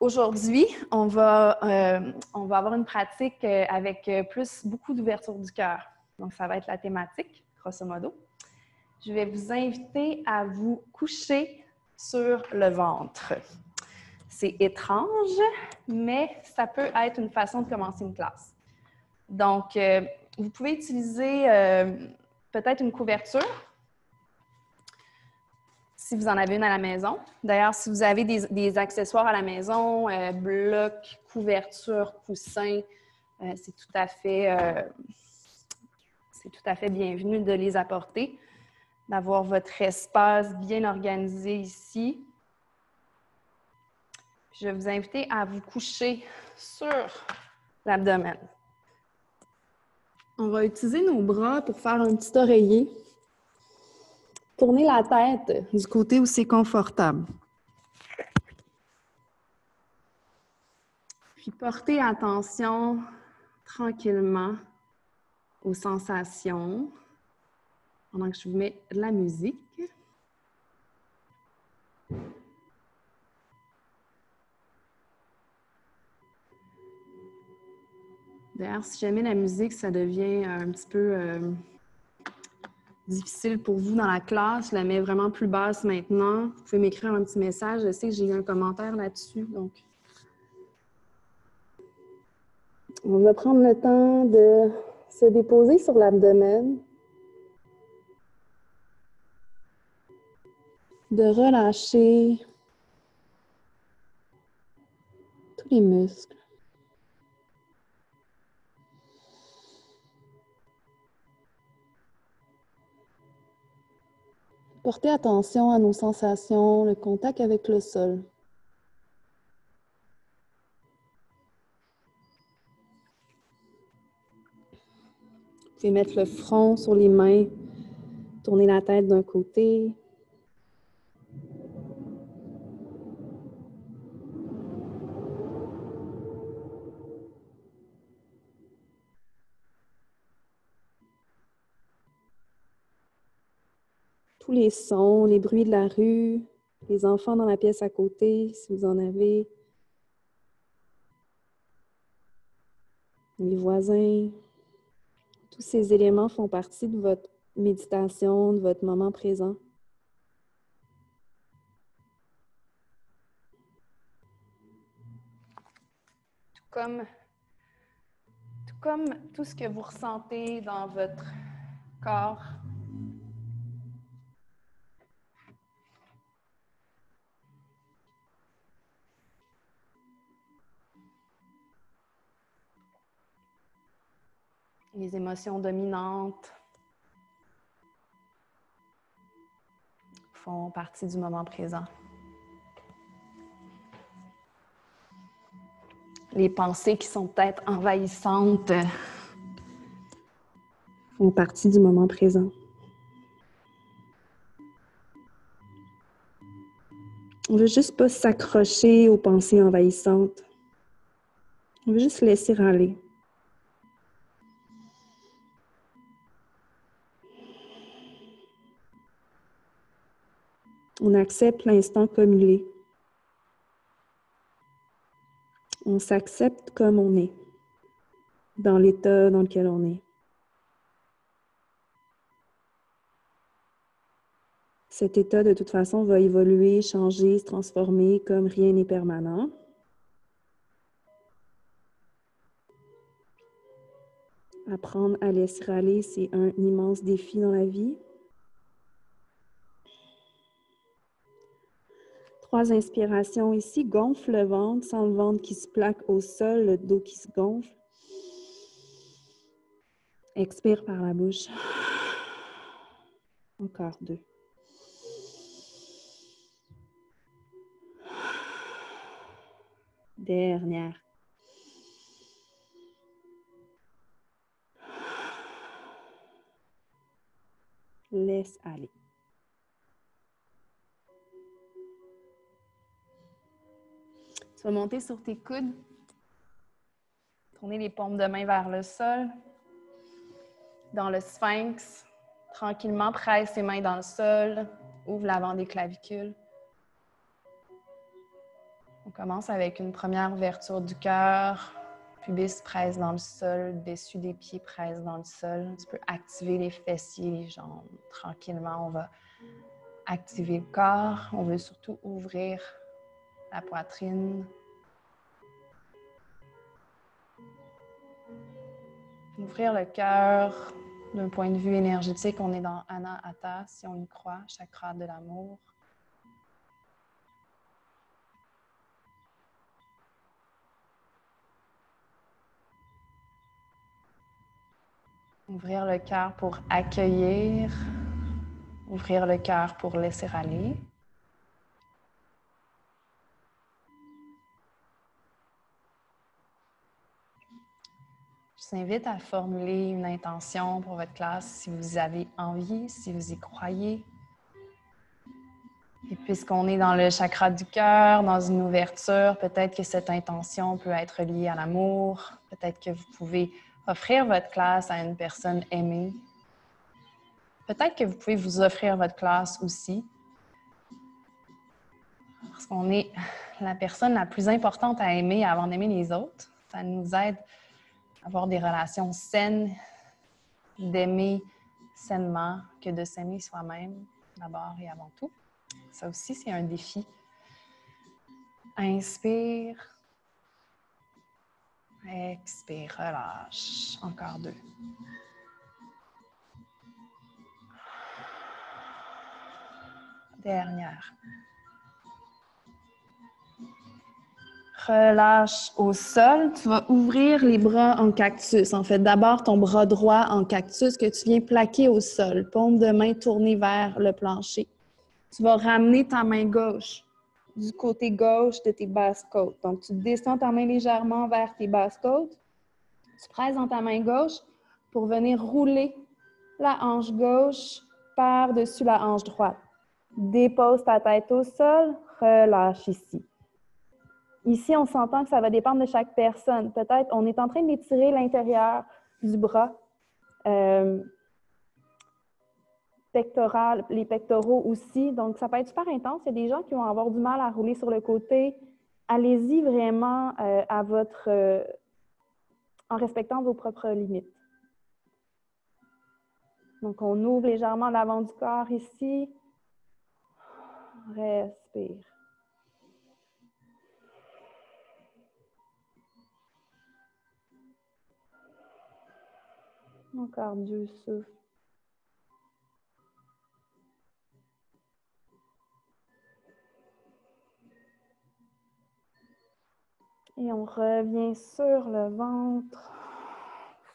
Aujourd'hui, on va avoir une pratique avec beaucoup d'ouverture du cœur. Donc, ça va être la thématique, grosso modo. Je vais vous inviter à vous coucher sur le ventre. C'est étrange, mais ça peut être une façon de commencer une classe. Donc, vous pouvez utiliser peut-être une couverture, si vous en avez une à la maison. D'ailleurs, si vous avez des accessoires à la maison, blocs, couverture, coussins, c'est tout à fait bienvenu de les apporter, d'avoir votre espace bien organisé ici. Je vais vous inviter à vous coucher sur l'abdomen. On va utiliser nos bras pour faire un petit oreiller. Tournez la tête du côté où c'est confortable. Puis portez attention tranquillement aux sensations pendant que je vous mets de la musique. D'ailleurs, si jamais la musique, ça devient un petit peu difficile pour vous dans la classe, je la mets vraiment plus basse maintenant. Vous pouvez m'écrire un petit message. Je sais que j'ai eu un commentaire là-dessus. Donc, on va prendre le temps de se déposer sur l'abdomen, de relâcher tous les muscles. Portez attention à nos sensations, le contact avec le sol. Vous pouvez mettre le front sur les mains, tourner la tête d'un côté. Tous les sons, les bruits de la rue, les enfants dans la pièce à côté, si vous en avez, les voisins, tous ces éléments font partie de votre méditation, de votre moment présent. Tout comme tout ce que vous ressentez dans votre corps. Les émotions dominantes font partie du moment présent. Les pensées qui sont peut-être envahissantes font partie du moment présent. On ne veut juste pas s'accrocher aux pensées envahissantes. On veut juste laisser aller. On accepte l'instant comme il est. On s'accepte comme on est, dans l'état dans lequel on est. Cet état, de toute façon, va évoluer, changer, se transformer comme rien n'est permanent. Apprendre à laisser aller, c'est un immense défi dans la vie. 3 inspirations ici. Gonfle le ventre, sans le ventre qui se plaque au sol, le dos qui se gonfle. Expire par la bouche. Encore 2. Dernière. Laisse aller. Tu vas monter sur tes coudes. Tourner les paumes de main vers le sol. Dans le sphinx, tranquillement, presse tes mains dans le sol. Ouvre l'avant des clavicules. On commence avec une première ouverture du cœur. Pubis presse dans le sol, dessus des pieds presse dans le sol. Tu peux activer les fessiers, les jambes. Tranquillement, on va activer le corps. On veut surtout ouvrir la poitrine. Ouvrir le cœur d'un point de vue énergétique. On est dans Anahata, si on y croit, chakra de l'amour. Ouvrir le cœur pour accueillir. Ouvrir le cœur pour laisser aller. Je vous invite à formuler une intention pour votre classe si vous avez envie, si vous y croyez. Et puisqu'on est dans le chakra du cœur, dans une ouverture, peut-être que cette intention peut être liée à l'amour. Peut-être que vous pouvez offrir votre classe à une personne aimée. Peut-être que vous pouvez vous offrir votre classe aussi. Parce qu'on est la personne la plus importante à aimer avant d'aimer les autres. Ça nous aide à avoir des relations saines, d'aimer sainement, que de s'aimer soi-même d'abord et avant tout. Ça aussi, c'est un défi. Inspire. Expire, relâche. Encore 2. Dernière. Relâche au sol. Tu vas ouvrir les bras en cactus. En fait, d'abord ton bras droit en cactus que tu viens plaquer au sol. Paume de main tournée vers le plancher. Tu vas ramener ta main gauche du côté gauche de tes basses côtes. Donc, tu descends ta main légèrement vers tes basses côtes. Tu presses dans ta main gauche pour venir rouler la hanche gauche par-dessus la hanche droite. Dépose ta tête au sol, relâche ici. Ici, on s'entend que ça va dépendre de chaque personne. Peut-être, on est en train d'étirer l'intérieur du bras. Pectoral, les pectoraux aussi. Donc, ça peut être super intense. Il y a des gens qui vont avoir du mal à rouler sur le côté. Allez-y vraiment en respectant vos propres limites. Donc, on ouvre légèrement l'avant du corps ici. Respire. Encore 2 souffles. Et on revient sur le ventre,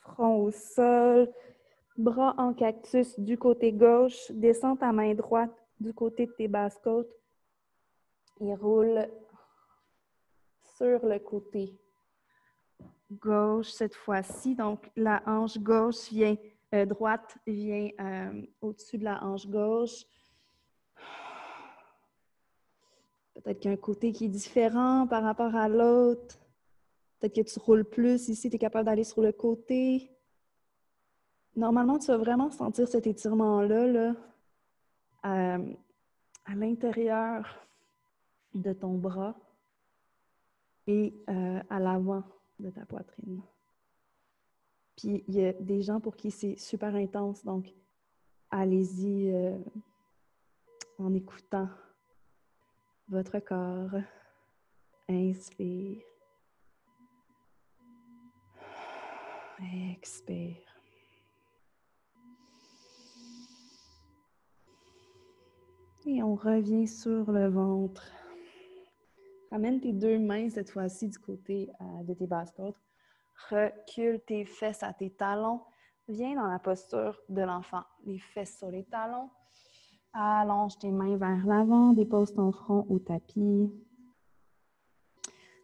front au sol, bras en cactus du côté gauche. Descends ta main droite du côté de tes basses côtes et roule sur le côté gauche cette fois-ci. Donc, la hanche gauche vient, droite vient au-dessus de la hanche gauche. Peut-être qu'il y a un côté qui est différent par rapport à l'autre. Peut-être que tu roules plus ici, tu es capable d'aller sur le côté. Normalement, tu vas vraiment sentir cet étirement-là là, à l'intérieur de ton bras et à l'avant de ta poitrine. Puis, il y a des gens pour qui c'est super intense, donc allez-y en écoutant votre corps. Inspire. Expire. Et on revient sur le ventre. Ramène tes 2 mains cette fois-ci du côté de tes basses côtes. Recule tes fesses à tes talons. Viens dans la posture de l'enfant. Les fesses sur les talons. Allonge tes mains vers l'avant. Dépose ton front au tapis.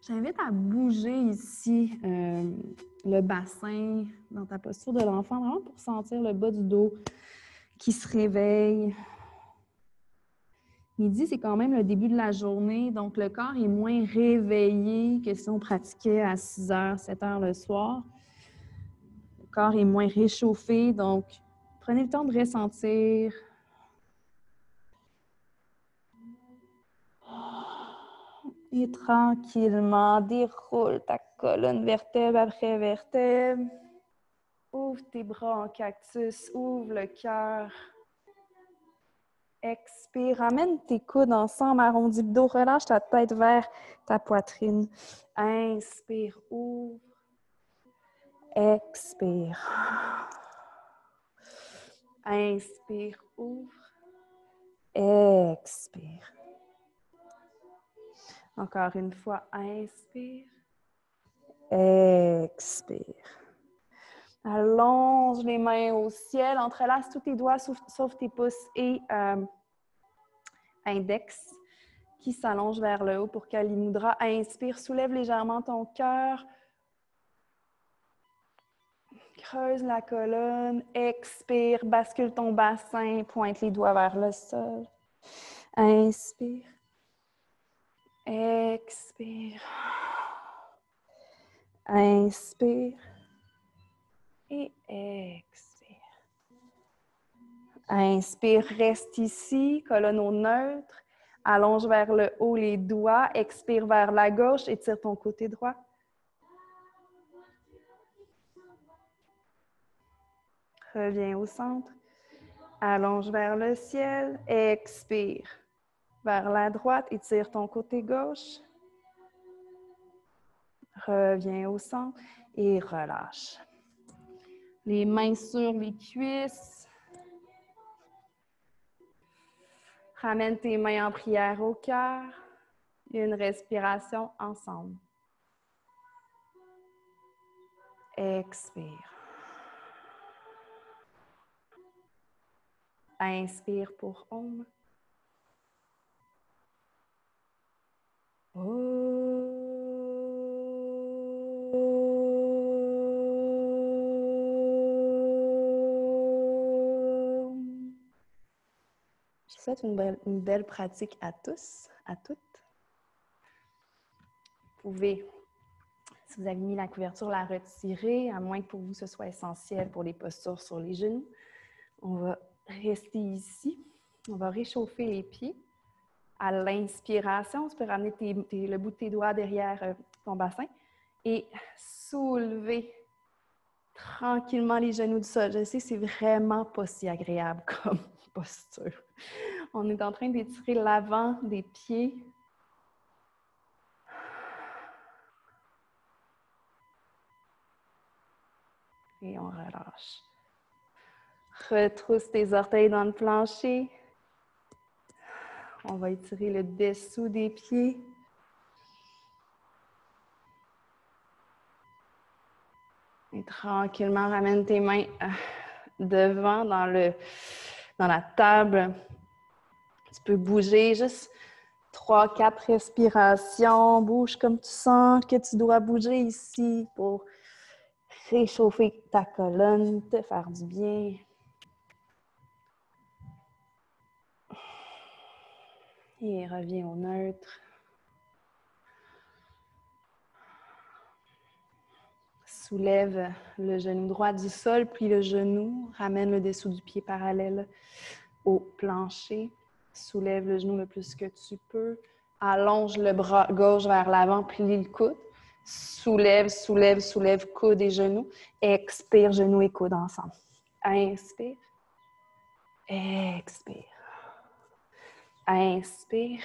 J'invite à bouger ici le bassin dans ta posture de l'enfant, vraiment pour sentir le bas du dos qui se réveille. Midi, c'est quand même le début de la journée, donc le corps est moins réveillé que si on pratiquait à 6 h, 7 h le soir. Le corps est moins réchauffé, donc prenez le temps de ressentir. Et tranquillement, déroule ta colonne vertèbre après vertèbre. Ouvre tes bras en cactus, ouvre le cœur. Expire, ramène tes coudes ensemble, arrondis le dos, relâche ta tête vers ta poitrine. Inspire, ouvre. Expire. Inspire, ouvre. Expire. Encore une fois, inspire. Expire. Allonge les mains au ciel, entrelace tous tes doigts sauf tes pouces et index qui s'allonge vers le haut pour Kali Mudra. Inspire, soulève légèrement ton cœur. Creuse la colonne. Expire, bascule ton bassin, pointe les doigts vers le sol. Inspire. Expire. Inspire. Et expire. Inspire, reste ici, colonne au neutre. Allonge vers le haut les doigts. Expire vers la gauche, étire ton côté droit. Reviens au centre. Allonge vers le ciel. Expire. Vers la droite, étire ton côté gauche. Reviens au centre et relâche. Les mains sur les cuisses. Ramène tes mains en prière au cœur. Une respiration ensemble. Expire. Inspire pour Om. Je vous souhaite une belle pratique à tous, à toutes. Vous pouvez, si vous avez mis la couverture, la retirer, à moins que pour vous ce soit essentiel pour les postures sur les genoux. On va rester ici. On va réchauffer les pieds. À l'inspiration, tu peux ramener le bout de tes doigts derrière ton bassin et soulever tranquillement les genoux du sol. Je sais, c'est vraiment pas si agréable comme posture. On est en train d'étirer l'avant des pieds. Et on relâche. Retrousse tes orteils dans le plancher. On va étirer le dessous des pieds. Et tranquillement, ramène tes mains devant dans la table. Tu peux bouger juste 3-4 respirations. Bouge comme tu sens que tu dois bouger ici pour réchauffer ta colonne, te faire du bien. Et reviens au neutre. Soulève le genou droit du sol, plie le genou, ramène le dessous du pied parallèle au plancher. Soulève le genou le plus que tu peux. Allonge le bras gauche vers l'avant, plie le coude. Soulève, soulève, soulève, coude et genou. Expire, genou et coude ensemble. Inspire. Expire. Inspire.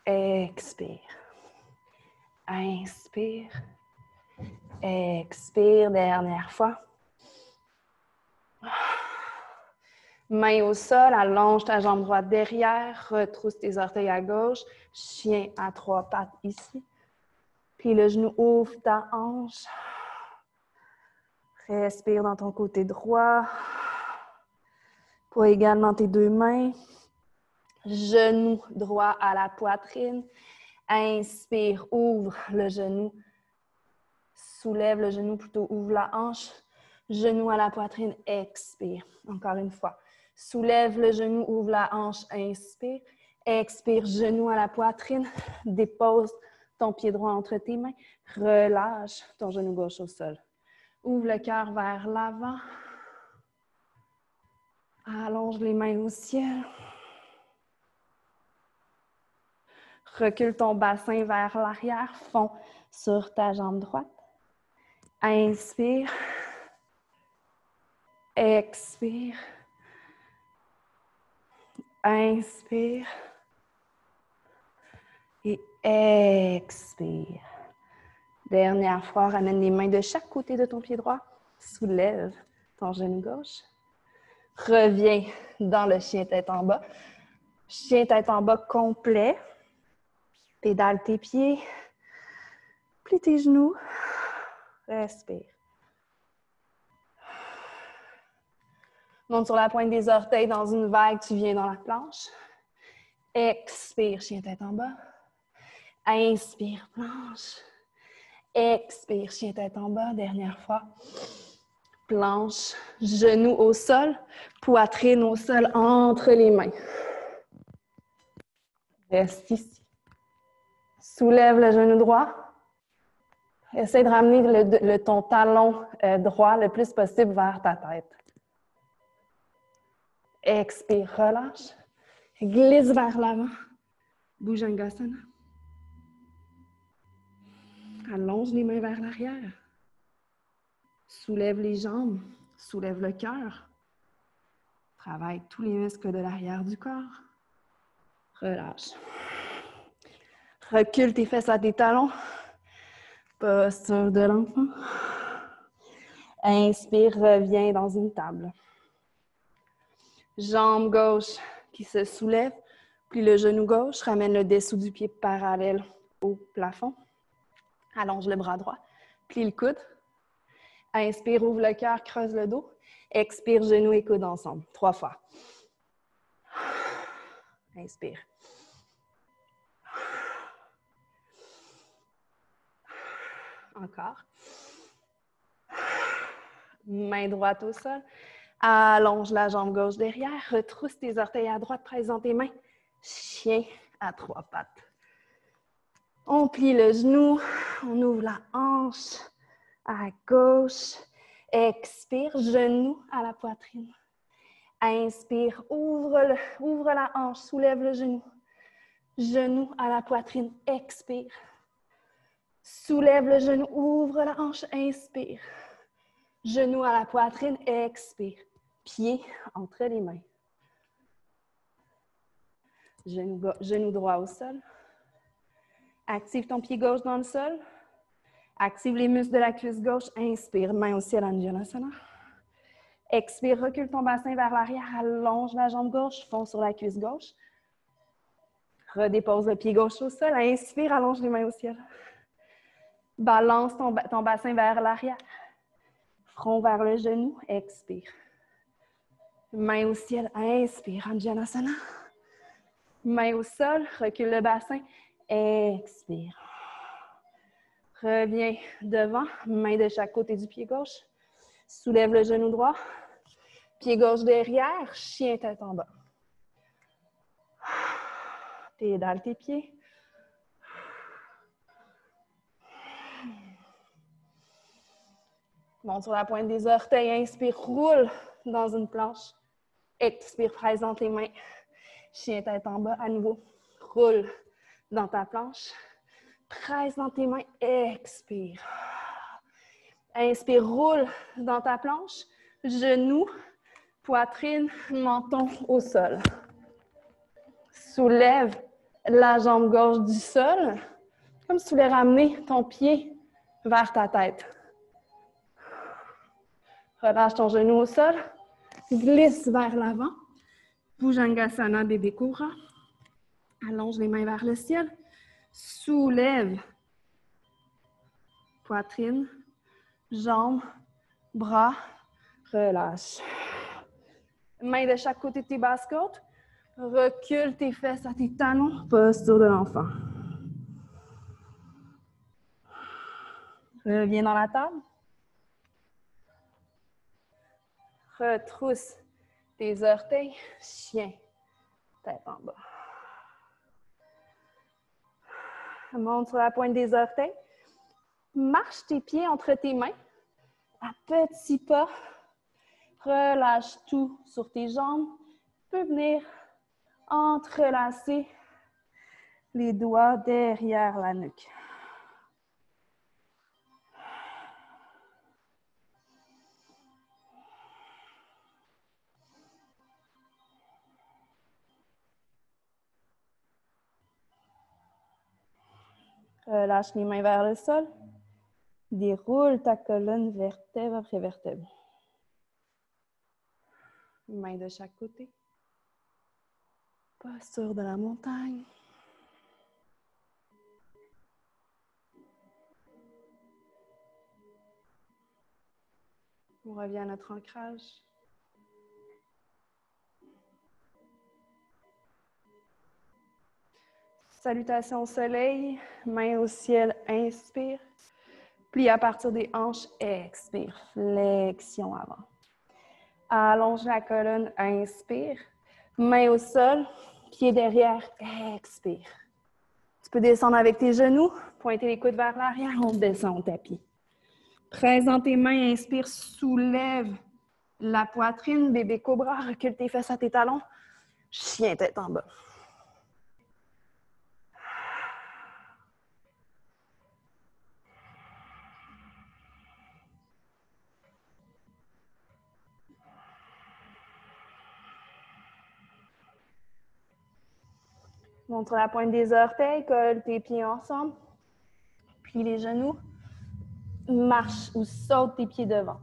Expire. Inspire. Expire, dernière fois. Main au sol, allonge ta jambe droite derrière, retrousse tes orteils à gauche, chien à 3 pattes ici. Puis le genou, ouvre ta hanche. Respire dans ton côté droit. Poids égal dans tes 2 mains. Genou droit à la poitrine. Inspire, ouvre le genou. Soulève le genou, plutôt ouvre la hanche. Genou à la poitrine, expire. Encore une fois. Soulève le genou, ouvre la hanche, inspire. Expire, genou à la poitrine. Dépose ton pied droit entre tes mains. Relâche ton genou gauche au sol. Ouvre le cœur vers l'avant. Allonge les mains au ciel. Recule ton bassin vers l'arrière, fonds sur ta jambe droite. Inspire. Expire. Inspire. Et expire. Dernière fois, ramène les mains de chaque côté de ton pied droit. Soulève ton genou gauche. Reviens dans le chien tête en bas. Chien tête en bas complet. Pédale tes pieds. Plie tes genoux. Respire. Monte sur la pointe des orteils dans une vague, tu viens dans la planche. Expire, chien tête en bas. Inspire, planche. Expire, chien tête en bas. Dernière fois. Planche, genoux au sol, poitrine au sol entre les mains. Reste ici. Soulève le genou droit. Essaie de ramener ton talon droit le plus possible vers ta tête. Expire, relâche. Glisse vers l'avant. Bhujangasana. Allonge les mains vers l'arrière. Soulève les jambes. Soulève le cœur. Travaille tous les muscles de l'arrière du corps. Relâche. Recule tes fesses à tes talons. Posture de l'enfant. Inspire, reviens dans une table. Jambe gauche qui se soulève, puis le genou gauche, ramène le dessous du pied parallèle au plafond. Allonge le bras droit, plie le coude. Inspire, ouvre le cœur, creuse le dos. Expire, genoux et coude ensemble. 3 fois. Inspire. Encore. Main droite au sol. Allonge la jambe gauche derrière. Retrousse tes orteils à droite, presse dans tes mains. Chien à 3 pattes. On plie le genou. On ouvre la hanche à gauche. Expire, genou à la poitrine. Inspire, ouvre la hanche, soulève le genou. Genou à la poitrine, expire. Soulève le genou, ouvre la hanche, inspire. Genou à la poitrine, expire. Pied entre les mains. Genou droit au sol. Active ton pied gauche dans le sol. Active les muscles de la cuisse gauche. Inspire, main au ciel, Anjanasana. Expire, recule ton bassin vers l'arrière. Allonge la jambe gauche, fonds sur la cuisse gauche. Redépose le pied gauche au sol. Inspire, allonge les mains au ciel. Balance ton bassin vers l'arrière. Front vers le genou. Expire. Main au ciel. Inspire, Anjanasana. Main au sol. Recule le bassin. Expire. Reviens devant. Main de chaque côté du pied gauche. Soulève le genou droit. Pied gauche derrière. Chien tête en bas. Pédale tes pieds. Monte sur la pointe des orteils. Inspire, roule dans une planche. Expire, présente les mains. Chien tête en bas à nouveau. Roule dans ta planche. Presse dans tes mains. Expire. Inspire, roule dans ta planche. Genoux, poitrine, menton au sol. Soulève la jambe gauche du sol, comme si tu voulais ramener ton pied vers ta tête. Relâche ton genou au sol. Glisse vers l'avant. Bhujangasana, bébé cobra. Allonge les mains vers le ciel. Soulève. Poitrine, jambes, bras. Relâche. Mains de chaque côté de tes basses côtes. Recule tes fesses à tes talons. Posture de l'enfant. Reviens dans la table. Retrousse tes orteils. Chien. Tête en bas. Monte sur la pointe des orteils. Marche tes pieds entre tes mains. À petits pas. Relâche tout sur tes jambes. Tu peux venir entrelacer Les doigts derrière la nuque. Relâche les mains vers le sol. Déroule ta colonne vertèbre après vertèbre. Mains de chaque côté. Posture de la montagne. On revient à notre ancrage. Salutations au soleil. Mains au ciel, inspire. Plie à partir des hanches, expire. Flexion avant. Allonge la colonne, inspire. Mains au sol, pieds derrière, expire. Tu peux descendre avec tes genoux, pointer les coudes vers l'arrière, on descend au tapis. Présente tes mains, inspire, soulève la poitrine, bébé cobra, recule tes fesses à tes talons. Chien tête en bas. Montre la pointe des orteils, colle tes pieds ensemble. Plie les genoux. Marche ou saute tes pieds devant.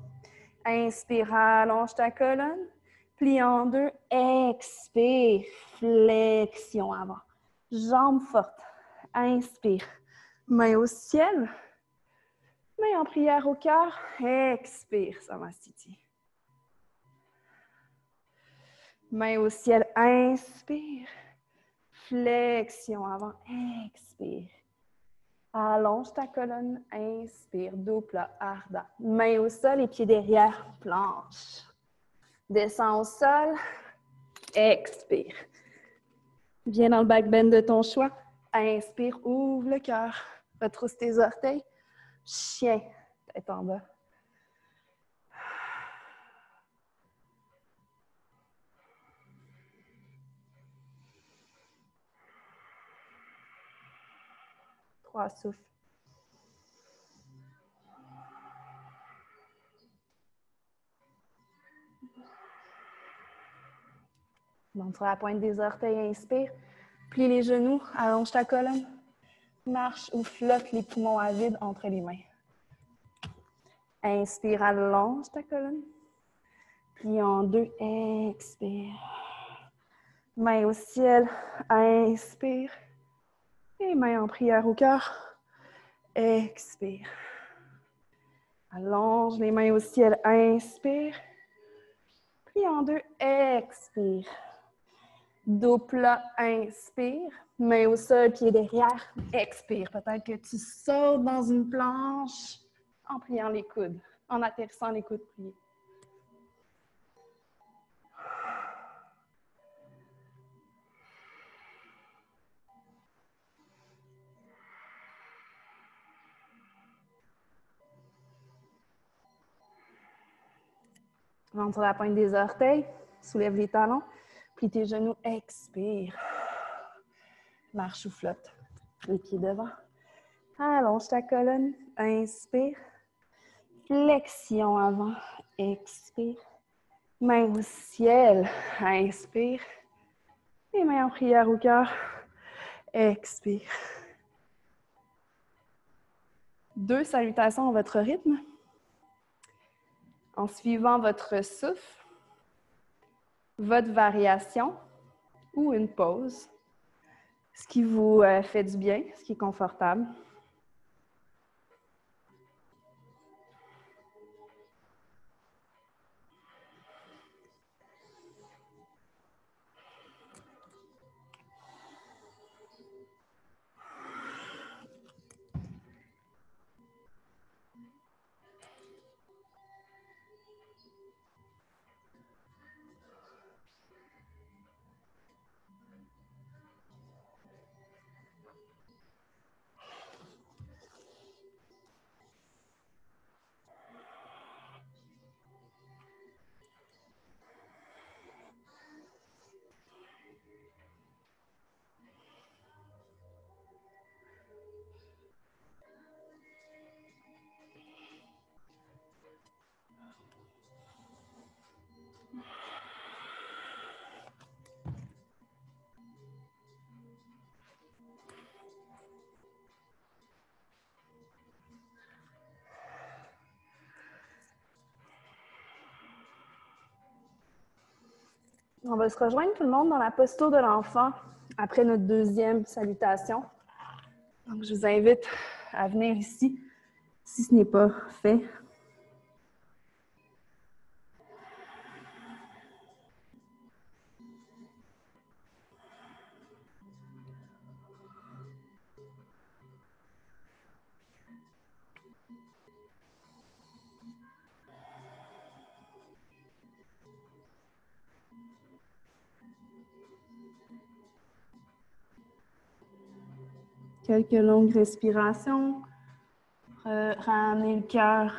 Inspire, allonge ta colonne. Plie en deux. Expire. Flexion avant. Jambes fortes. Inspire. Main au ciel. Main en prière au cœur. Expire, Samastiti. Main au ciel. Inspire. Flexion avant. Expire. Allonge ta colonne, inspire, dos plat, ardent. Main au sol et pieds derrière, planche. Descends au sol, expire. Viens dans le back bend de ton choix. Inspire, ouvre le cœur. Retrousse tes orteils. Chien, tête en bas. Trois souffles. Montre la pointe des orteils, inspire. Plie les genoux, allonge ta colonne. Marche ou flotte les poumons à vide entre les mains. Inspire, allonge ta colonne. Plie en deux, expire. Main au ciel, inspire. Et main en prière au cœur, expire. Allonge les mains au ciel, inspire. Plie en deux, expire. Dos plat, inspire. Main au sol, pied derrière, expire. Peut-être que tu sautes dans une planche en pliant les coudes, en atterrissant les coudes pliés. Montre la pointe des orteils, soulève les talons, plie tes genoux, expire. Marche ou flotte, les pieds devant. Allonge ta colonne, inspire. Flexion avant, expire. Main au ciel, inspire. Et main en prière au cœur, expire. Deux salutations à votre rythme. En suivant votre souffle, votre variation ou une pause. Ce qui vous fait du bien, ce qui est confortable. On va se rejoindre tout le monde dans la posture de l'enfant après notre deuxième salutation. Donc, je vous invite à venir ici, si ce n'est pas fait. Quelques longues respirations. Ramener le cœur.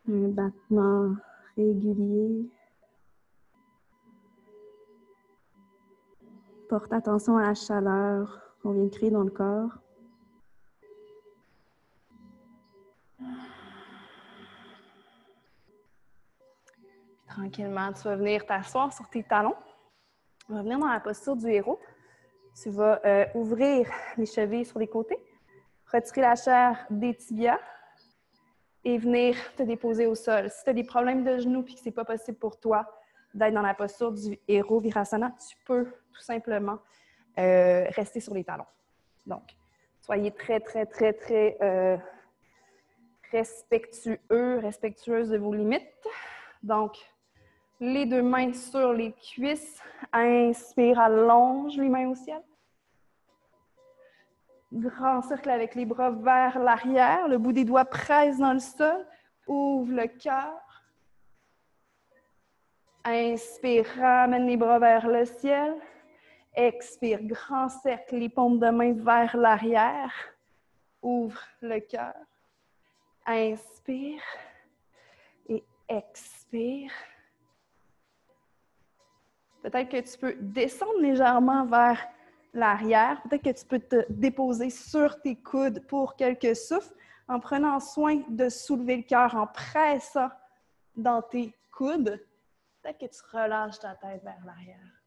Un battement régulier. Porte attention à la chaleur qu'on vient de créer dans le corps. Puis, tranquillement, tu vas venir t'asseoir sur tes talons. On va venir dans la posture du héros. Tu vas ouvrir les chevilles sur les côtés, retirer la chair des tibias et venir te déposer au sol. Si tu as des problèmes de genoux et que ce n'est pas possible pour toi d'être dans la posture du héros Virasana, tu peux tout simplement rester sur les talons. Donc, soyez très, très, très, très respectueuse de vos limites. Donc, les deux mains sur les cuisses. Inspire, allonge les mains au ciel. Grand cercle avec les bras vers l'arrière. Le bout des doigts presse dans le sol. Ouvre le cœur. Inspire, ramène les bras vers le ciel. Expire, grand cercle, les paumes de main vers l'arrière. Ouvre le cœur. Inspire et expire. Peut-être que tu peux descendre légèrement vers l'arrière. Peut-être que tu peux te déposer sur tes coudes pour quelques souffles en prenant soin de soulever le cœur, en pressant dans tes coudes. Peut-être que tu relâches ta tête vers l'arrière.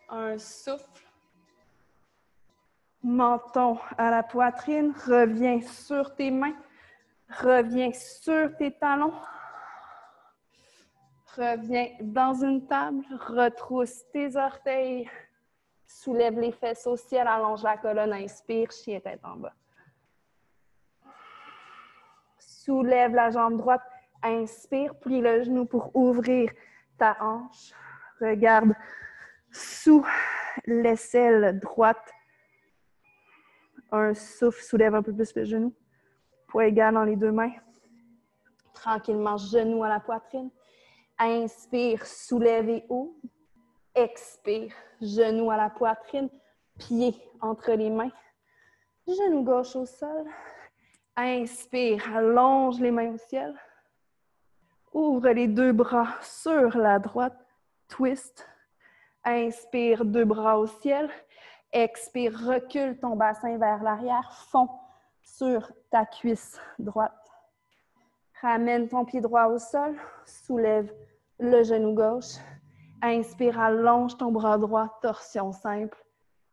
Un souffle. Menton à la poitrine. Reviens sur tes mains. Reviens sur tes talons. Reviens dans une table. Retrousse tes orteils. Soulève les fesses au ciel. Allonge la colonne. Inspire. Chien tête en bas. Soulève la jambe droite. Inspire. Plie le genou pour ouvrir ta hanche. Regarde sous l'aisselle droite. Un souffle, soulève un peu plus le genou. Poids égal dans les deux mains. Tranquillement, genou à la poitrine. Inspire, soulève et ouvre. Expire, genou à la poitrine. Pied entre les mains. Genou gauche au sol. Inspire, allonge les mains au ciel. Ouvre les deux bras sur la droite. Twist. Inspire, deux bras au ciel. Expire, recule ton bassin vers l'arrière, fond sur ta cuisse droite. Ramène ton pied droit au sol, soulève le genou gauche. Inspire, allonge ton bras droit, torsion simple.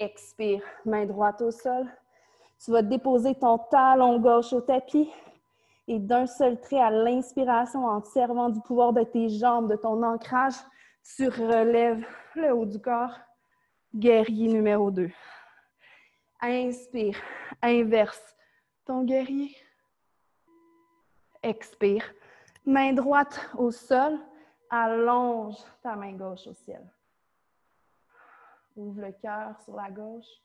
Expire, main droite au sol. Tu vas déposer ton talon gauche au tapis et d'un seul trait à l'inspiration, en te servant du pouvoir de tes jambes, de ton ancrage, tu relèves le haut du corps. Guerrier numéro 2. Inspire, inverse ton guerrier. Expire, main droite au sol, allonge ta main gauche au ciel. Ouvre le cœur sur la gauche.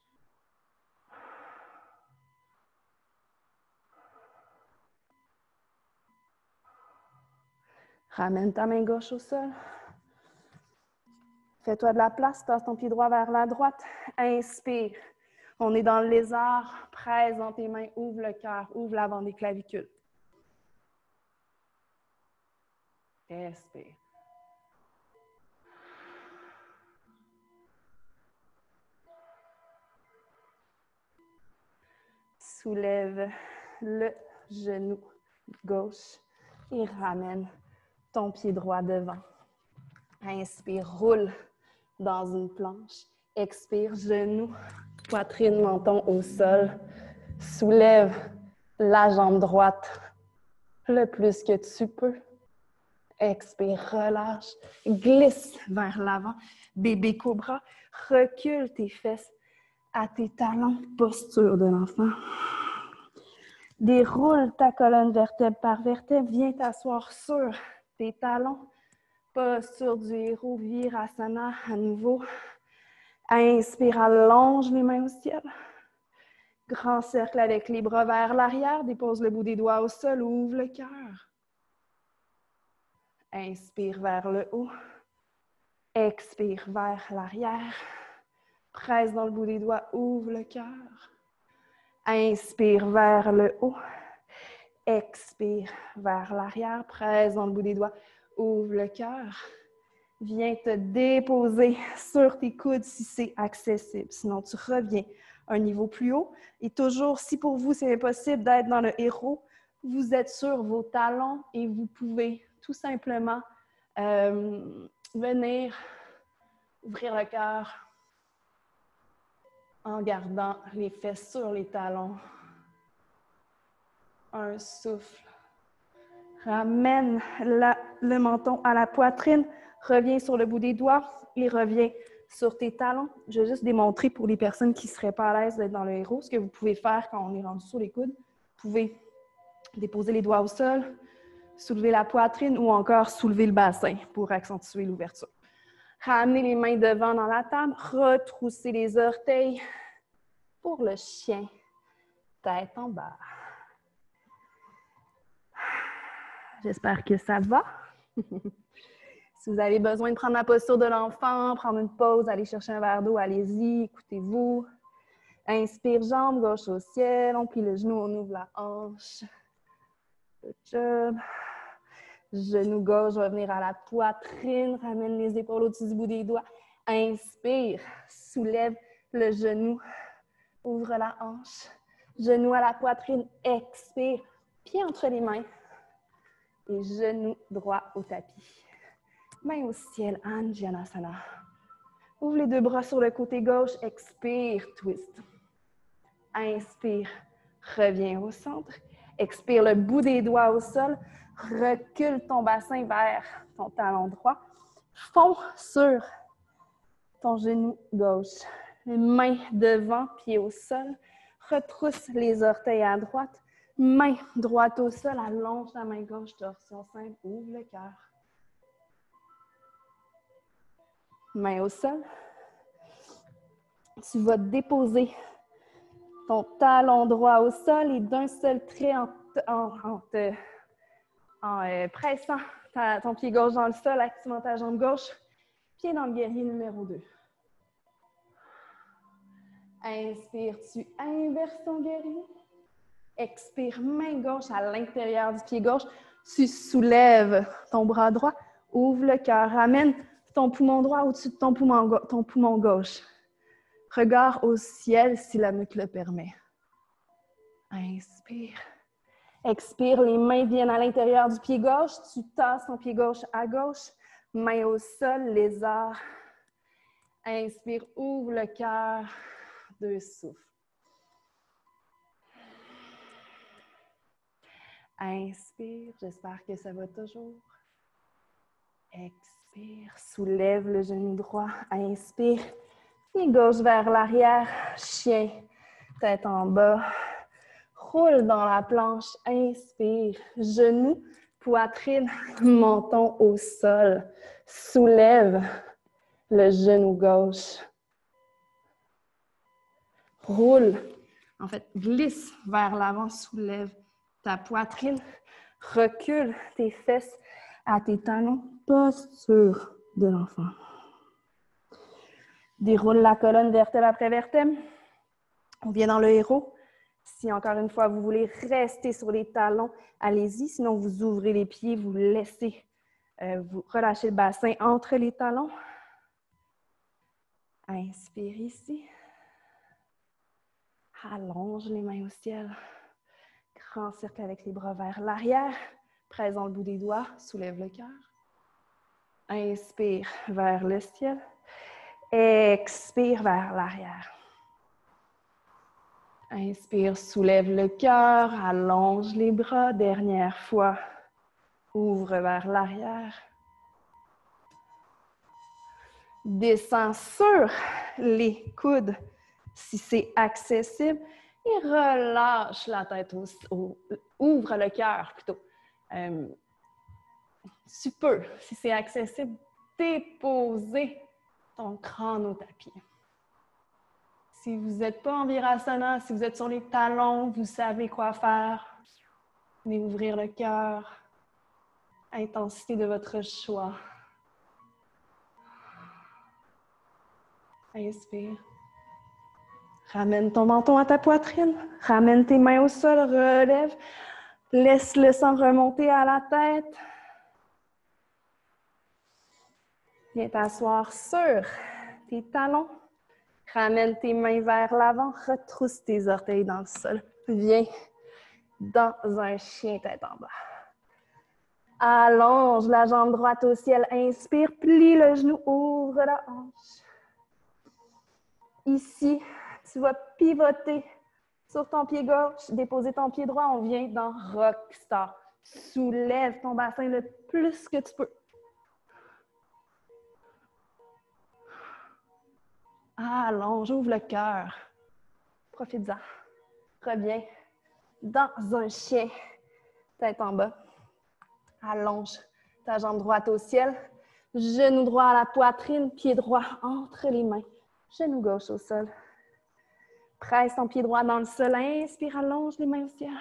Ramène ta main gauche au sol. Fais-toi de la place, passe ton pied droit vers la droite. Inspire. On est dans le lézard. Presse dans tes mains. Ouvre le cœur. Ouvre l'avant des clavicules. Expire. Soulève le genou gauche et ramène ton pied droit devant. Inspire, roule dans une planche. Expire, genou, poitrine, menton au sol. Soulève la jambe droite le plus que tu peux. Expire, relâche. Glisse vers l'avant. Bébé cobra. Recule tes fesses à tes talons. Posture de l'enfant. Déroule ta colonne vertèbre par vertèbre. Viens t'asseoir sur tes talons. Posture du héros. Virasana à nouveau. Inspire, allonge les mains au ciel. Grand cercle avec les bras vers l'arrière. Dépose le bout des doigts au sol. Ouvre le cœur. Inspire vers le haut. Expire vers l'arrière. Presse dans le bout des doigts. Ouvre le cœur. Inspire vers le haut. Expire vers l'arrière. Presse dans le bout des doigts. Ouvre le cœur. Viens te déposer sur tes coudes si c'est accessible. Sinon, tu reviens un niveau plus haut. Et toujours, si pour vous, c'est impossible d'être dans le héros, vous êtes sur vos talons et vous pouvez tout simplement venir ouvrir le cœur en gardant les fesses sur les talons. Un souffle. Ramène le menton à la poitrine. Reviens sur le bout des doigts et reviens sur tes talons. Je vais juste démontrer pour les personnes qui ne seraient pas à l'aise d'être dans le héros ce que vous pouvez faire quand on est rendu sur les coudes. Vous pouvez déposer les doigts au sol, soulever la poitrine ou encore soulever le bassin pour accentuer l'ouverture. Ramener les mains devant dans la table, retrousser les orteils pour le chien, tête en bas. J'espère que ça va. Si vous avez besoin de prendre la posture de l'enfant, prendre une pause, aller chercher un verre d'eau, allez-y, écoutez-vous. Inspire, jambe gauche au ciel, on plie le genou, on ouvre la hanche. Good job. Genou gauche va venir à la poitrine, ramène les épaules au-dessus du bout des doigts. Inspire, soulève le genou, ouvre la hanche. Genou à la poitrine, expire, pied entre les mains et genou droit au tapis. Main au ciel, Anjanasana. Ouvre les deux bras sur le côté gauche, expire, twist. Inspire, reviens au centre. Expire le bout des doigts au sol. Recule ton bassin vers ton talon droit. Fonds sur ton genou gauche. Les mains devant, pied au sol. Retrousse les orteils à droite. Main droite au sol, allonge la main gauche, torsion simple, ouvre le cœur. Main au sol. Tu vas déposer ton talon droit au sol et d'un seul trait en pressant ton pied gauche dans le sol, activant ta jambe gauche, pied dans le guerrier numéro 2. Inspire, tu inverses ton guerrier. Expire, main gauche à l'intérieur du pied gauche. Tu soulèves ton bras droit, ouvre le cœur, ramène ton poumon droit au-dessus de ton poumon gauche. Regard au ciel si la nuque le permet. Inspire. Expire, les mains viennent à l'intérieur du pied gauche. Tu tasses ton pied gauche à gauche. Main au sol, lézard. Inspire, ouvre le cœur. 2 souffles. Inspire, j'espère que ça va toujours. Expire, soulève le genou droit. Inspire, pied gauche vers l'arrière. Chien, tête en bas. Roule dans la planche. Inspire, genou, poitrine, menton au sol. Soulève le genou gauche. Roule. En fait, glisse vers l'avant, soulève ta poitrine, recule tes fesses à tes talons, posture de l'enfant. Déroule la colonne vertèbre après vertèbre. On vient dans le héros. Si encore une fois, vous voulez rester sur les talons, allez-y. Sinon, vous ouvrez les pieds, vous laissez, vous relâchez le bassin entre les talons. Inspire ici. Allonge les mains au ciel. Grand cercle avec les bras vers l'arrière. Presse dans le bout des doigts, soulève le cœur. Inspire vers le ciel. Expire vers l'arrière. Inspire, soulève le cœur, allonge les bras. Dernière fois. Ouvre vers l'arrière. Descends sur les coudes si c'est accessible et relâche la tête, ouvre le cœur plutôt. Tu peux, si c'est accessible, déposer ton crâne au tapis. Si vous n'êtes pas en virasana, si vous êtes sur les talons, vous savez quoi faire. Venez ouvrir le cœur. Intensité de votre choix. Inspire. Ramène ton menton à ta poitrine. Ramène tes mains au sol, relève. Laisse le sang remonter à la tête. Viens t'asseoir sur tes talons. Ramène tes mains vers l'avant. Retrousse tes orteils dans le sol. Viens dans un chien tête en bas. Allonge la jambe droite au ciel. Inspire, plie le genou, ouvre la hanche. Ici, tu vas pivoter sur ton pied gauche, déposer ton pied droit. On vient dans Rockstar. Soulève ton bassin le plus que tu peux. Allonge, ouvre le cœur. Profite-en. Reviens dans un chien, tête en bas. Allonge ta jambe droite au ciel. Genou droit à la poitrine, pied droit entre les mains. Genou gauche au sol. Presse ton pied droit dans le sol. Inspire, allonge les mains au ciel.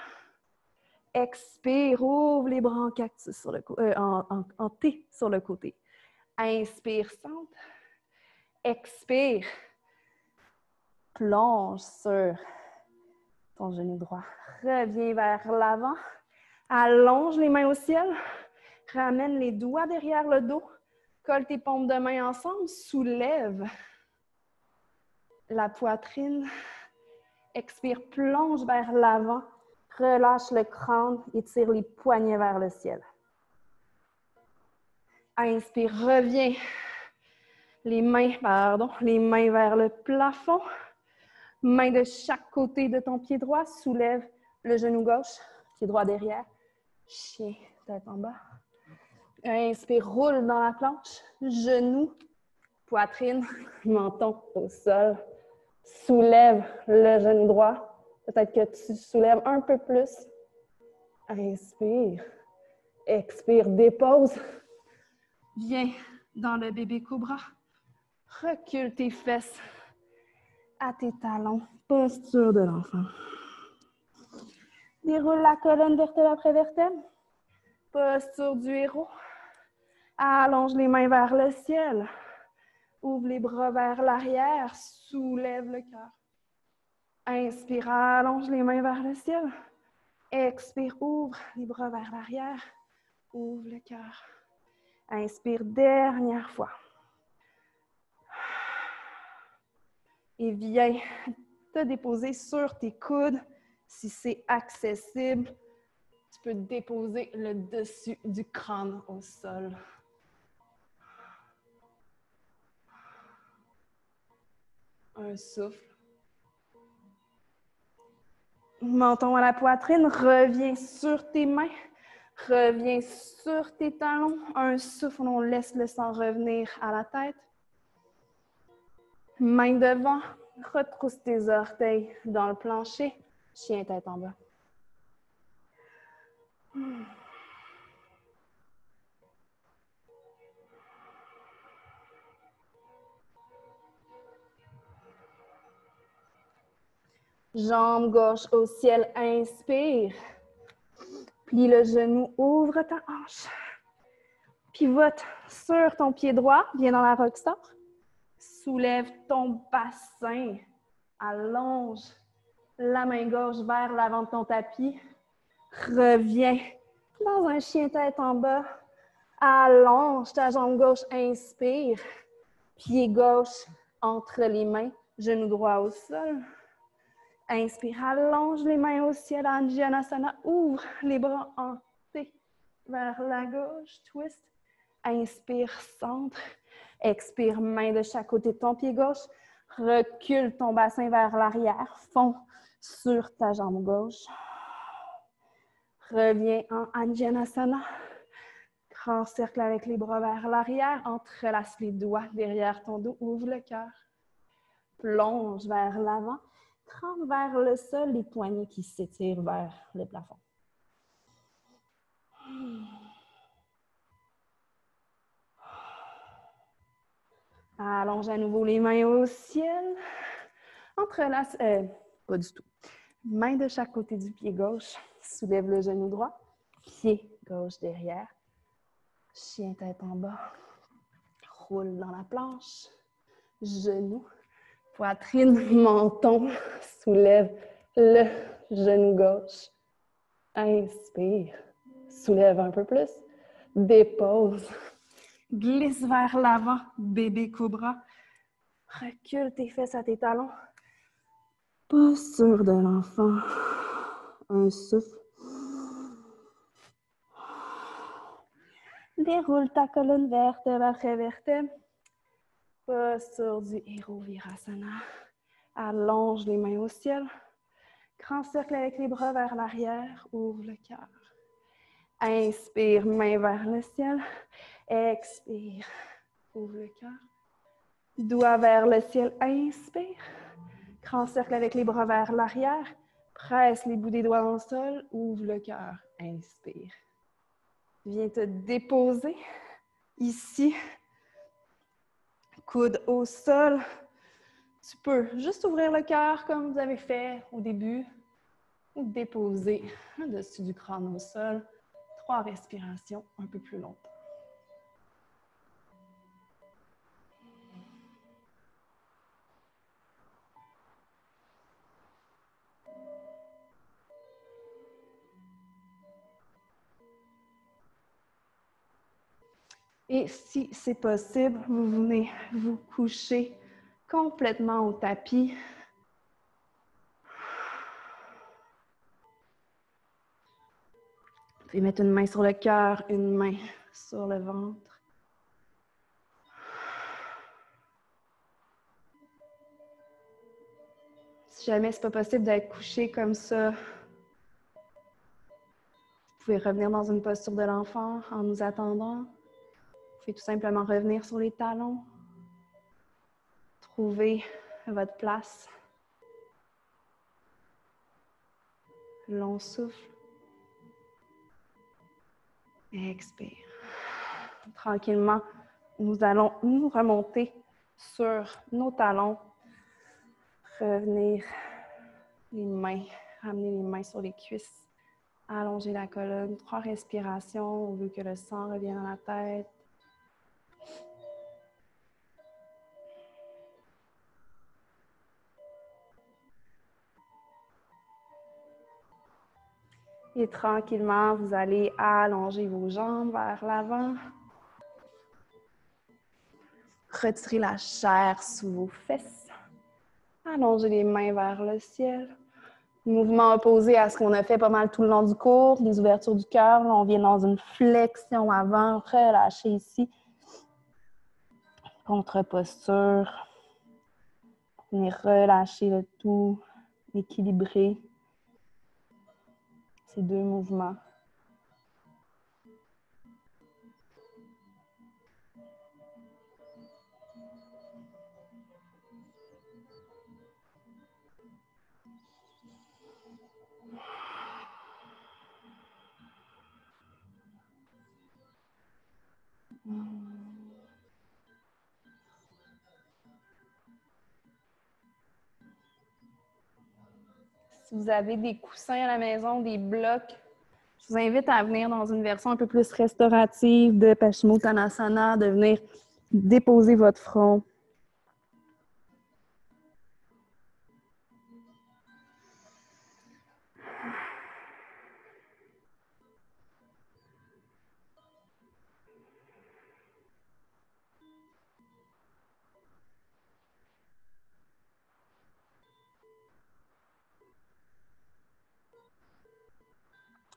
Expire, ouvre les bras en cactus sur le en T sur le côté. Inspire, centre. Expire. Plonge sur ton genou droit. Reviens vers l'avant. Allonge les mains au ciel. Ramène les doigts derrière le dos. Colle tes paumes de main ensemble. Soulève la poitrine. Expire, plonge vers l'avant. Relâche le crâne et tire les poignets vers le ciel. Inspire, reviens. Les mains vers le plafond. Main de chaque côté de ton pied droit. Soulève le genou gauche. Pied droit derrière. Chien, tête en bas. Inspire, roule dans la planche. Genou, poitrine, menton au sol. Soulève le genou droit. Peut-être que tu soulèves un peu plus. Inspire. Expire, dépose. Viens dans le bébé cobra. Recule tes fesses à tes talons. Posture de l'enfant. Déroule la colonne vertèbre après vertèbre. Posture du héros. Allonge les mains vers le ciel. Ouvre les bras vers l'arrière. Soulève le cœur. Inspire, allonge les mains vers le ciel. Expire, ouvre les bras vers l'arrière. Ouvre le cœur. Inspire, dernière fois. Et viens te déposer sur tes coudes. Si c'est accessible, tu peux déposer le dessus du crâne au sol. Un souffle. Menton à la poitrine, reviens sur tes mains, reviens sur tes talons. Un souffle, on laisse le sang revenir à la tête. Main devant, retrousse tes orteils dans le plancher. Chien tête en bas. Jambe gauche au ciel, inspire. Plie le genou, ouvre ta hanche. Pivote sur ton pied droit, viens dans la Rockstar. Soulève ton bassin, allonge la main gauche vers l'avant de ton tapis. Reviens dans un chien tête en bas. Allonge ta jambe gauche, inspire. Pied gauche entre les mains, genou droit au sol. Inspire, allonge les mains au ciel, Anjanasana, ouvre les bras en T vers la gauche, twist. Inspire, centre. Expire, main de chaque côté de ton pied gauche. Recule ton bassin vers l'arrière, fonds sur ta jambe gauche. Reviens en Anjanasana. Grand cercle avec les bras vers l'arrière. Entrelace les doigts derrière ton dos. Ouvre le cœur. Plonge vers l'avant. Trempe vers le sol, les poignets qui s'étirent vers le plafond. Allonge à nouveau les mains au ciel. Entrelace, pas du tout. Main de chaque côté du pied gauche. Soulève le genou droit. Pied gauche derrière. Chien tête en bas. Roule dans la planche. Genou. Poitrine, menton. Soulève le genou gauche. Inspire. Soulève un peu plus. Dépose. Glisse vers l'avant. Bébé cobra. Recule tes fesses à tes talons. Posture de l'enfant. Un souffle. Déroule ta colonne vertèbre après vertèbre. Posture du héros virasana. Allonge les mains au ciel. Grand cercle avec les bras vers l'arrière. Ouvre le cœur. Inspire, main vers le ciel. Expire. Ouvre le cœur. Doigt vers le ciel. Inspire. Grand cercle avec les bras vers l'arrière. Presse les bouts des doigts dans le sol. Ouvre le cœur. Inspire. Viens te déposer ici. Coude au sol. Tu peux juste ouvrir le cœur comme vous avez fait au début ou déposer au-dessus du crâne au sol. 3 respirations un peu plus longtemps. Et si c'est possible, vous venez vous coucher complètement au tapis. Vous pouvez mettre une main sur le cœur, une main sur le ventre. Si jamais ce n'est pas possible d'être couché comme ça, vous pouvez revenir dans une posture de l'enfant en nous attendant. Vous pouvez tout simplement revenir sur les talons. Trouvez votre place. Long souffle. Expire. Tranquillement, nous allons nous remonter sur nos talons. Revenir les mains, ramener les mains sur les cuisses. Allonger la colonne. 3 respirations. On veut que le sang revienne dans la tête. Et tranquillement, vous allez allonger vos jambes vers l'avant. Retirez la chair sous vos fesses. Allongez les mains vers le ciel. Mouvement opposé à ce qu'on a fait pas mal tout le long du cours. Les ouvertures du cœur. On vient dans une flexion avant. Relâchez ici. Contre-posture. Venez relâcher le tout. Équilibrer ces 2 mouvements. Si vous avez des coussins à la maison, des blocs, je vous invite à venir dans une version un peu plus restaurative de Paschimottanasana, de venir déposer votre front.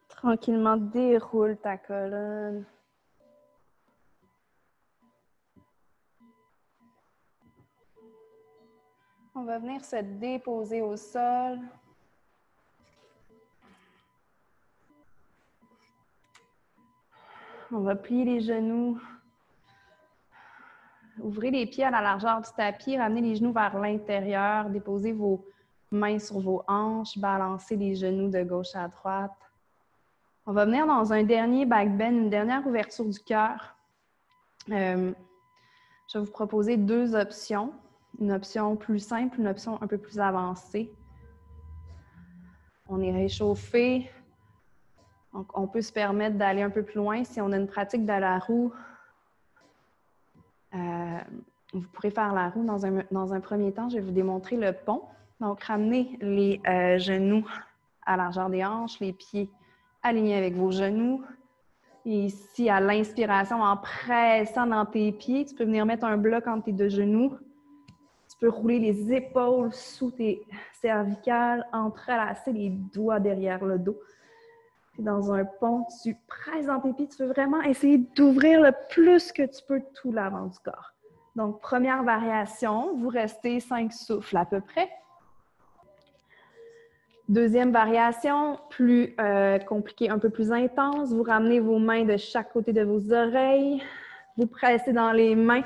Tranquillement, déroule ta colonne. On va venir se déposer au sol. On va plier les genoux. Ouvrez les pieds à la largeur du tapis, ramenez les genoux vers l'intérieur, déposez vos mains sur vos hanches, balancez les genoux de gauche à droite. On va venir dans un dernier back bend, une dernière ouverture du cœur. Je vais vous proposer deux options. Une option plus simple, une option un peu plus avancée. On est réchauffé. Donc, on peut se permettre d'aller un peu plus loin. Si on a une pratique de la roue, vous pourrez faire la roue dans un premier temps. Je vais vous démontrer le pont. Donc, ramenez les genoux à la largeur des hanches, les pieds alignés avec vos genoux. Et ici, à l'inspiration, en pressant dans tes pieds, tu peux venir mettre un bloc entre tes deux genoux. Tu peux rouler les épaules sous tes cervicales, entrelacer les doigts derrière le dos. Puis dans un pont, tu presses dans tes pieds. Tu veux vraiment essayer d'ouvrir le plus que tu peux tout l'avant du corps. Donc, première variation, vous restez 5 souffles à peu près. Deuxième variation, plus compliquée, un peu plus intense. Vous ramenez vos mains de chaque côté de vos oreilles. Vous pressez dans les mains.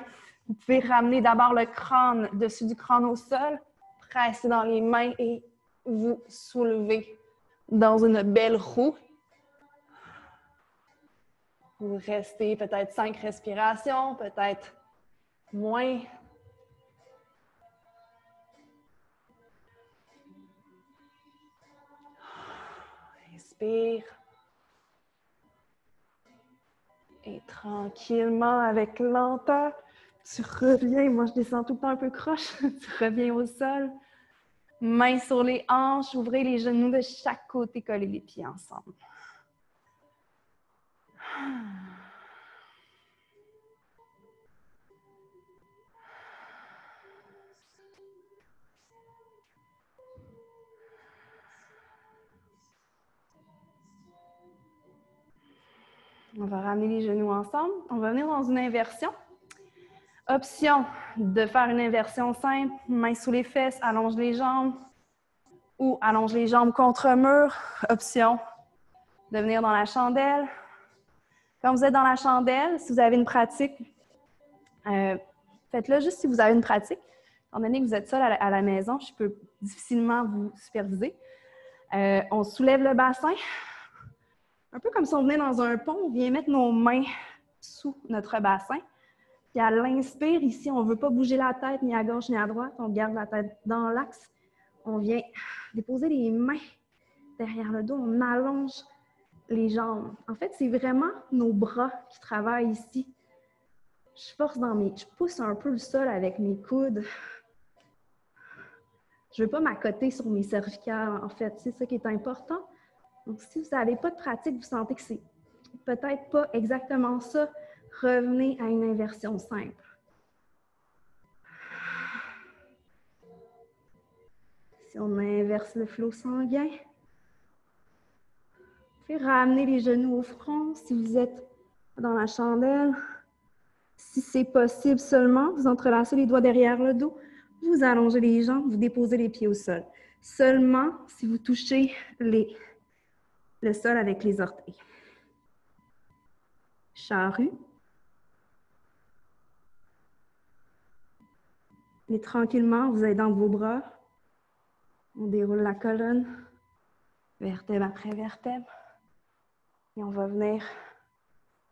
Vous pouvez ramener d'abord le crâne, dessus du crâne au sol. Pressez dans les mains et vous soulevez dans une belle roue. Vous restez peut-être 5 respirations, peut-être moins. Inspire. Et tranquillement, avec lenteur, tu reviens. Moi, je descends tout le temps un peu croche. Tu reviens au sol. Mains sur les hanches. Ouvrez les genoux de chaque côté. Collez les pieds ensemble. On va ramener les genoux ensemble. On va venir dans une inversion. Option de faire une inversion simple. Mains sous les fesses, allonge les jambes. Ou allonge les jambes contre un mur. Option de venir dans la chandelle. Quand vous êtes dans la chandelle, si vous avez une pratique, faites-le juste si vous avez une pratique. Étant donné que vous êtes seul à la maison, je peux difficilement vous superviser. On soulève le bassin. Un peu comme si on venait dans un pont, on vient mettre nos mains sous notre bassin. Puis à l'inspire, ici, on ne veut pas bouger la tête ni à gauche ni à droite. On garde la tête dans l'axe. On vient déposer les mains derrière le dos. On allonge les jambes. En fait, c'est vraiment nos bras qui travaillent ici. Je pousse un peu le sol avec mes coudes. Je ne veux pas m'accoter sur mes cervicales, en fait. C'est ça qui est important. Donc, si vous n'avez pas de pratique, vous sentez que c'est peut-être pas exactement ça, revenez à une inversion simple. Si on inverse le flot sanguin, vous pouvez ramener les genoux au front si vous êtes dans la chandelle. Si c'est possible seulement, vous entrelacez les doigts derrière le dos, vous allongez les jambes, vous déposez les pieds au sol. Seulement si vous touchez le sol avec les orteils. Charrue. Et tranquillement, vous allez dans vos bras. On déroule la colonne, vertèbre après vertèbre. Et on va venir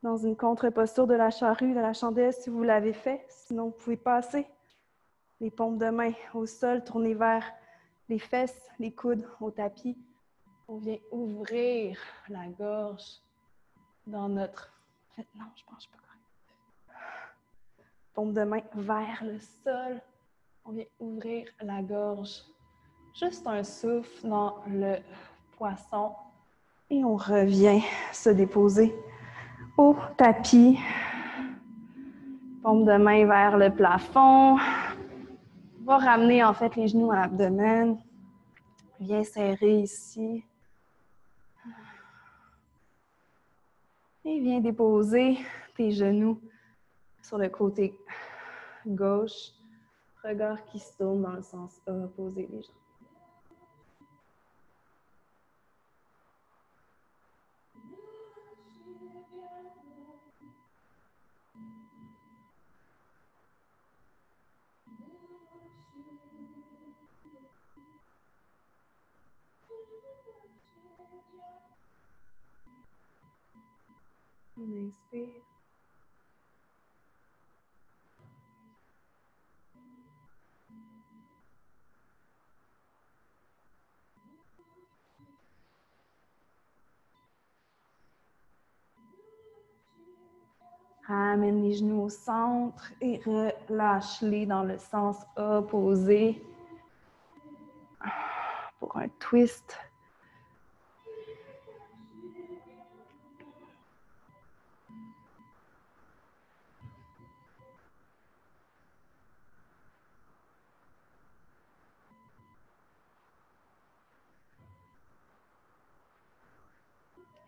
dans une contre-posture de la charrue, de la chandelle, si vous l'avez fait. Sinon, vous pouvez passer les paumes de main au sol, tourner vers les fesses, les coudes au tapis. On vient ouvrir la gorge dans notre... En fait, non, je pense pas correct. Paume de main vers le sol. On vient ouvrir la gorge. Juste un souffle dans le poisson. Et on revient se déposer au tapis. Paume de main vers le plafond. On va ramener en fait les genoux à l'abdomen. Bien serré ici. Et viens déposer tes genoux sur le côté gauche. Regard qui se tourne dans le sens opposé des jambes. On inspire. Ramène les genoux au centre et relâche-les dans le sens opposé pour un twist.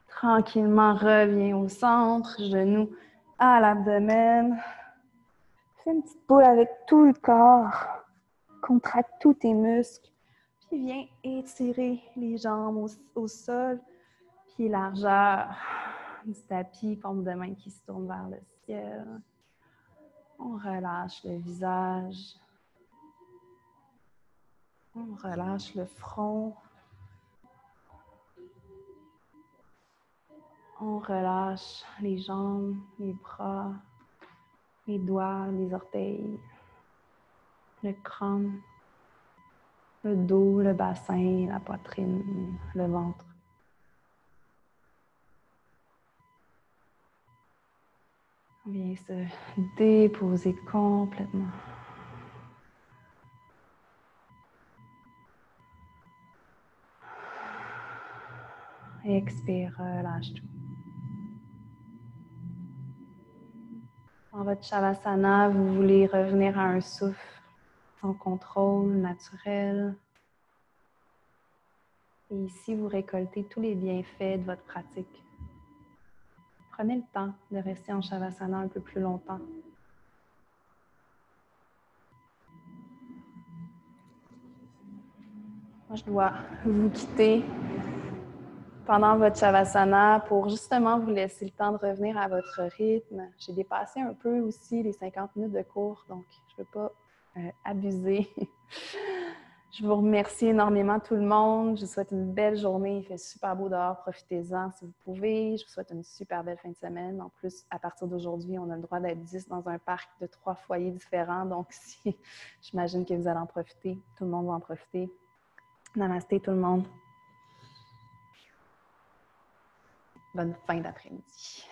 Tranquillement, reviens au centre, genoux à l'abdomen. Fais une petite boule avec tout le corps. Contracte tous tes muscles. Puis viens étirer les jambes au sol. Pieds largeur du tapis, paume de main qui se tourne vers le ciel. On relâche le visage. On relâche le front. On relâche les jambes, les bras, les doigts, les orteils, le crâne, le dos, le bassin, la poitrine, le ventre. On vient se déposer complètement. Expire, relâche tout. Dans votre Shavasana, vous voulez revenir à un souffle sans contrôle, naturel. Et ici, vous récoltez tous les bienfaits de votre pratique. Prenez le temps de rester en Shavasana un peu plus longtemps. Moi, je dois vous quitter pendant votre Shavasana pour justement vous laisser le temps de revenir à votre rythme. J'ai dépassé un peu aussi les 50 minutes de cours, donc je ne veux pas abuser. Je vous remercie énormément tout le monde. Je vous souhaite une belle journée. Il fait super beau dehors. Profitez-en si vous pouvez. Je vous souhaite une super belle fin de semaine. En plus, à partir d'aujourd'hui, on a le droit d'être 10 dans un parc de 3 foyers différents. Donc, j'imagine que vous allez en profiter. Tout le monde va en profiter. Namasté tout le monde. Bonne fin d'après-midi.